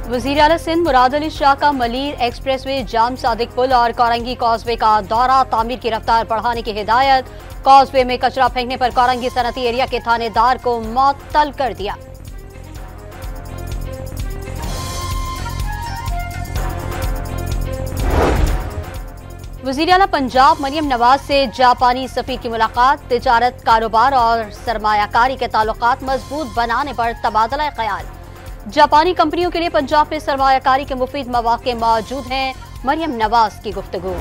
वज़ीर आला सिंध मुराद अली शाह का मलीर एक्सप्रेसवे जाम सादिक पुल और कोरंगी कॉजवे का दौरा, तामीर की रफ्तार बढ़ाने की हिदायत। कॉजवे में कचरा फेंकने पर कोरंगी सनती एरिया के थानेदार को मुअत्तल कर दिया। वज़ीर आला पंजाब मरियम नवाज से जापानी सफीर की मुलाकात, तिजारत, कारोबार और सरमायाकारी के ताल्लुकात मजबूत बनाने पर तबादला ख्याल। जापानी कंपनियों के लिए पंजाब में सरमायाकारी के मुफीद मौके मौजूद हैं, मरियम नवाज की गुफ्तगू।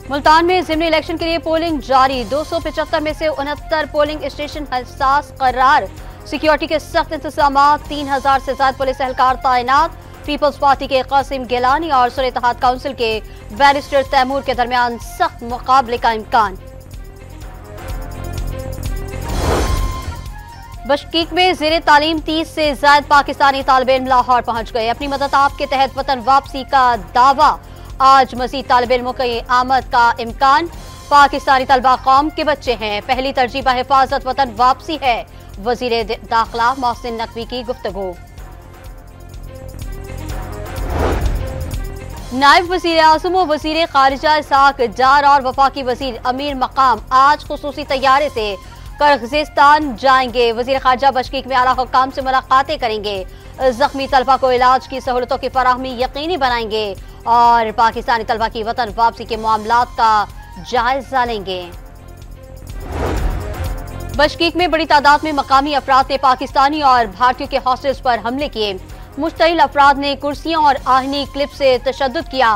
मुल्तान में ज़िमनी इलेक्शन के लिए पोलिंग जारी, 275 में से 69 पोलिंग स्टेशन हसास करार। सिक्योरिटी के सख्त इंतजाम, 3000 से ज्यादा पुलिस एहलकार तैनात। पीपल्स पार्टी के कासिम गिलानी और सुर इत्तेहाद काउंसिल के बैरिस्टर तैमूर के दरमियान सख्त मुकाबले का इम्कान। बशकीक में ज़ेरे तालीम 30 से ज्यादा पाकिस्तानी तालिबे इल्म लाहौर पहुंच गए। अपनी मदद आप के तहत वतन वापसी का दावा, आज मजीद तालिबे इल्मों की आमद का इम्कान। पाकिस्तानी तलबा कौम के बच्चे हैं, पहली तरजीह हिफाजत वतन वापसी है। वजीर दाखिला मोहसिन नकवी की गुफ्तगू। नायब वजीर आज़म और वजीर खारिजा इसाक डार और वफाकी वजीर अमीर मकाम आज खुसूसी तैयारे से किर्गिस्तान जाएंगे। वजीर खारिजा बशकीक में आला हुक्काम से मुलाकातें करेंगे, जख्मी तलबा को इलाज की सहूलतों की फराहमी यकीनी बनाएंगे और पाकिस्तानी तलबा की वतन वापसी के मामलात का जायजा लेंगे। बशकीक में बड़ी तादाद में मकामी अफराद ने पाकिस्तानी और भारतीयों के हॉस्टल्स पर हमले किए। मुश्तइल अफराद ने कुर्सियों और आहनी क्लिप से तशद्दुद किया।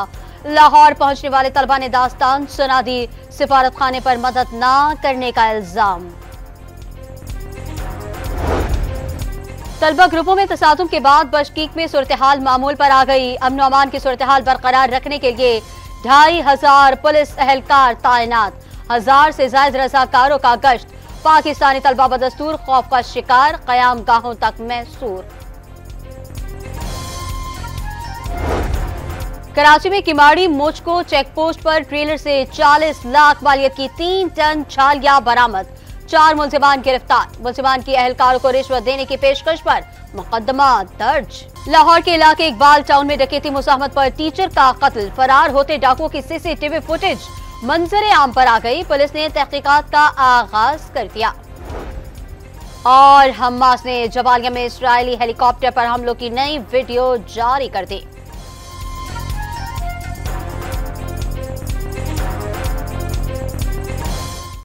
लाहौर पहुंचने वाले तलबा ने दास्तान सुना दी, सिफारत खाने पर मदद न करने का इल्जाम। तलबा ग्रुपों में तसादुम के बाद बशकीक में सूरत हाल मामूल पर आ गई। अमन अमान की सूरत हाल बरकरार रखने के लिए 2500 पुलिस एहलकार तैनात, 1000 से ज्यादा रजाकारों का गश्त। पाकिस्तानी तलबा बदस्तूर खौफ का शिकार, कयाम गाहों तक महसूर। कराची में किमाड़ी मोचको चेक पोस्ट पर ट्रेलर से 40 लाख मालियत की 3 टन छालियां बरामद, 4 मुलजिमान गिरफ्तार। मुलजिमान की एहलकारों को रिश्वत देने की पेशकश पर मुकदमा दर्ज। लाहौर के इलाके इकबाल टाउन में डकैती मुज़ाहमत पर टीचर का कत्ल, फरार होते डाकुओं की सीसीटीवी फुटेज मंजर आम पर आ गई। पुलिस ने तहकीकात का आगाज कर दिया। और हमास ने जबालिया में इस्राएली हेलीकॉप्टर पर हमलों की नई वीडियो जारी कर दी।